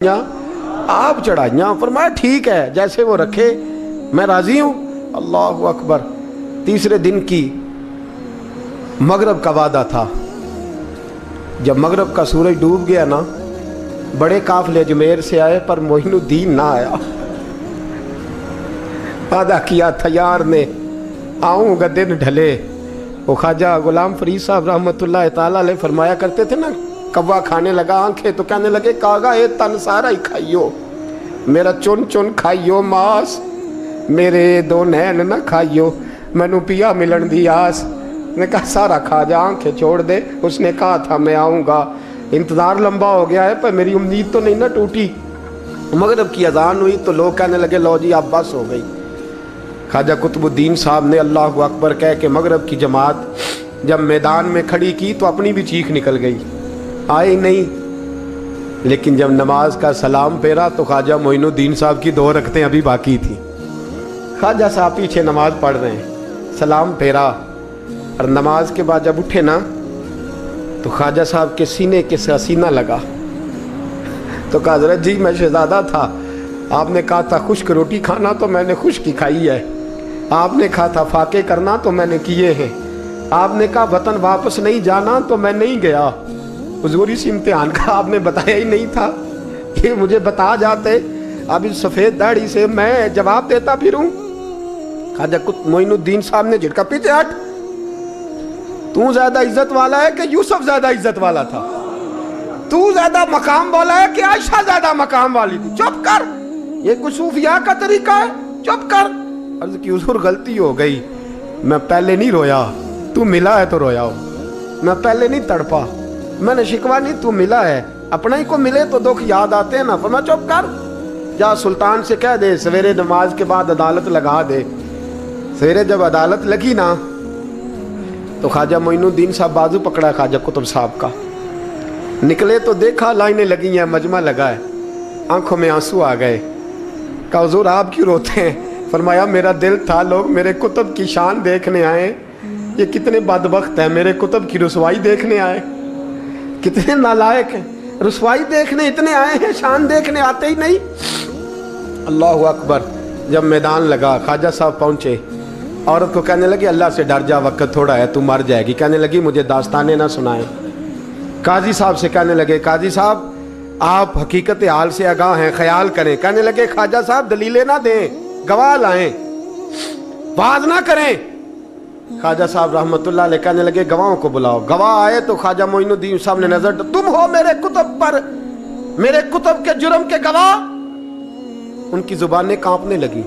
آپ چڑھائیاں، فرمایا ٹھیک ہے جیسے وہ رکھے میں راضی ہوں۔ اللہ اکبر۔ تیسرے دن کی مغرب کا وعدہ تھا، جب مغرب کا سورج ڈوب گیا نا، بڑے قافلے اجمیر سے آئے پر معین الدین نہ آیا۔ وعدہ کیا تھا یار نے آؤں گا دن ڈھلے۔ وہ خواجہ غلام فرید صاحب رحمۃ اللہ تعالیٰ علیہ فرمایا کرتے تھے نا، کوا کھانے لگا آنکھیں تو کہنے لگے کاغا اے تن سارا ہی کھائیو، میرا چن چن کھائیو ماس، میرے دو نین نہ کھائیو، مینو پیا ملن دی آس۔ نے کہا سارا کھا جا، آنکھیں چھوڑ دے۔ اس نے کہا تھا میں آؤں گا، انتظار لمبا ہو گیا ہے پر میری امید تو نہیں نہ ٹوٹی۔ مغرب کی اذان ہوئی تو لوگ کہنے لگے لو جی اب بس ہو گئی۔ خواجہ قطب الدین صاحب نے اللہ اکبر کہہ کے مغرب کی جماعت جب میدان میں کھڑی کی تو اپنی بھی چیخ نکل گئی، آئی نہیں۔ لیکن جب نماز کا سلام پھیرا تو خواجہ معین الدین صاحب کی 2 رکعتیں ابھی باقی تھیں۔ خواجہ صاحب پیچھے نماز پڑھ رہے ہیں، سلام پھیرا اور نماز کے بعد جب اٹھے نا تو خواجہ صاحب کے سینے کے سینہ لگا تو کہا حضرت جی میں شہزادہ تھا، آپ نے کہا تھا خشک روٹی کھانا تو میں نے خشک کی کھائی ہے، آپ نے کہا تھا فاقے کرنا تو میں نے کیے ہیں، آپ نے کہا وطن واپس نہیں جانا تو میں نہیں گیا۔ حضور اس امتحان کا آپ نے بتایا ہی نہیں تھا، یہ مجھے بتا جاتے اب اس سفید داڑھی سے میں جواب دیتا پھروں۔ خواجہ معین الدین صاحب نے جھٹکا، پیچھے ہٹ، تو زیادہ عزت والا ہے کہ یوسف زیادہ عزت والا تھا؟ تو زیادہ مقام والا ہے کہ عائشہ زیادہ مقام والی تھی؟ چپ کر، یہ کوئی صوفیاء کا طریقہ ہے؟ چپ کر۔ عرض کی حضور غلطی ہو گئی، میں پہلے نہیں رویا، تو ملا ہے تو رویا ہو، میں پہلے نہیں تڑپا، میں نے شکوا نہیں، تو ملا ہے، اپنا ہی کو ملے تو دکھ یاد آتے ہیں نا۔ فرمایا چپ کر، جا سلطان سے کہہ دے سویرے نماز کے بعد عدالت لگا دے۔ سویرے جب عدالت لگی نا تو خواجہ معین الدین صاحب بازو پکڑا خواجہ قطب صاحب کا، نکلے تو دیکھا لائنیں لگی ہیں، مجمع لگا ہے، آنکھوں میں آنسو آ گئے۔ کہا حضور آپ کیوں روتے ہیں؟ فرمایا میرا دل تھا لوگ میرے کتب کی شان دیکھنے آئے، یہ کتنے بدبخت ہیں، میرے کتب کی رسوائی دیکھنے آئے، کتنے نالائق ہیں، رسوائی دیکھنے اتنے آئے ہیں، شان دیکھنے آتے ہی نہیں۔ اللہ اکبر۔ جب میدان لگا خواجہ صاحب پہنچے، عورت کو کہنے لگی اللہ سے ڈر جا، وقت تھوڑا ہے تو مر جائے گی، کہنے لگی مجھے داستانیں نہ سنائیں۔ قاضی صاحب سے کہنے لگے قاضی صاحب آپ حقیقت حال سے آگاہ ہیں، خیال کریں۔ کہنے لگے خواجہ صاحب دلیلیں نہ دیں، گواہ لائیں، واز نہ کریں۔ خواجہ صاحب رحمت اللہ علیہ کہنے لگے گواہوں کو بلاؤ۔ گواہ آئے تو خواجہ معین الدین صاحب نے نظر، تم ہو میرے کتب پر، میرے کتب کے جرم کے گواہ؟ ان کی زبانیں کانپنے لگی،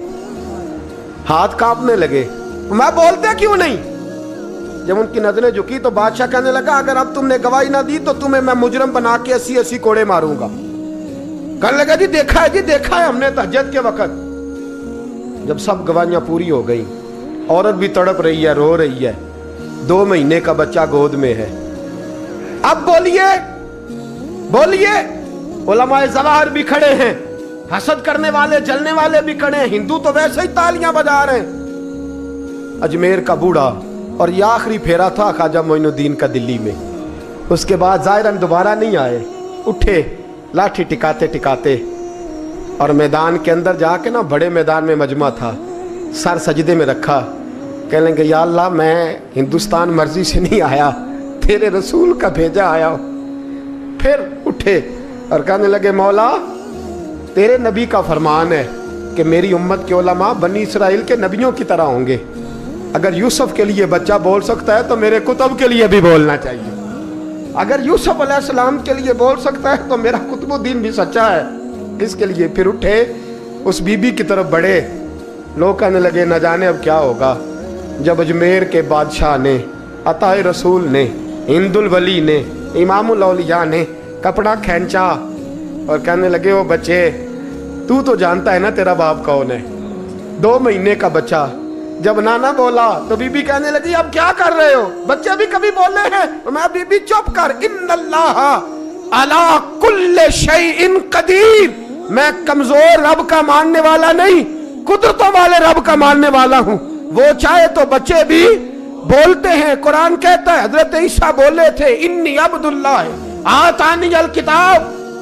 ہاتھ کانپنے لگے، میں بولتے کیوں نہیں؟ جب ان کی نظریں جھکی تو بادشاہ کہنے لگا اگر اب تم نے گواہی نہ دی تو تمہیں میں مجرم بنا کے 80 کوڑے ماروں گا۔ کہنے لگا جی دیکھا ہے ہم نے تہجد کے وقت۔ جب سب گواہیاں پوری ہو گئی، عورت بھی تڑپ رہی ہے، رو رہی ہے، 2 مہینے کا بچہ گود میں ہے۔ اب بولیے، علماء ظواہر بھی کھڑے ہیں، حسد کرنے والے جلنے والے بھی کھڑے ہیں، ہندو تو ویسے ہی تالیاں بجا رہے ہیں۔ اجمیر کا بوڑھا، اور یہ آخری پھیرا تھا خواجہ معین الدین کا دلی میں، اس کے بعد ظاہراً دوبارہ نہیں آئے۔ اٹھے لاٹھی ٹکاتے ٹکاتے اور میدان کے اندر جا کے نا، بڑے میدان میں مجمع تھا، سر سجدے میں رکھا، کہنے لگے یا اللہ میں ہندوستان مرضی سے نہیں آیا، تیرے رسول کا بھیجا آیا ہوں۔ پھر اٹھے اور کہنے لگے مولا تیرے نبی کا فرمان ہے کہ میری امت کے علماء بنی اسرائیل کے نبیوں کی طرح ہوں گے، اگر یوسف کے لیے بچہ بول سکتا ہے تو میرے کتب کے لیے بھی بولنا چاہیے، اگر یوسف علیہ السلام کے لیے بول سکتا ہے تو میرا قطب الدین بھی سچا ہے، اس کے لیے۔ پھر اٹھے اس بی بی کی طرف بڑھے، لوگ کہنے لگے نہ جانے اب کیا ہوگا۔ جب اجمیر کے بادشاہ نے، عطا رسول نے، ہند الولی نے، امام الاولیاء نے کپڑا کھینچا اور کہنے لگے وہ بچے تو جانتا ہے نا تیرا باپ کون ہے، 2 مہینے کا بچہ۔ جب نانا بولا تو بی بی کہنے لگی اب کیا کر رہے ہو، بچے بھی کبھی بولے ہیں؟ میں بی بی چپ کر، ان اللہ علی کل شیء قدیر، میں کمزور رب کا ماننے والا نہیں، قدرتوں والے رب کا ماننے والا ہوں، وہ چاہے تو بچے بھی بولتے ہیں۔ قرآن کہتا ہے حضرت عیسیٰ بولے تھے انی عبد اللہ آتانی الکتاب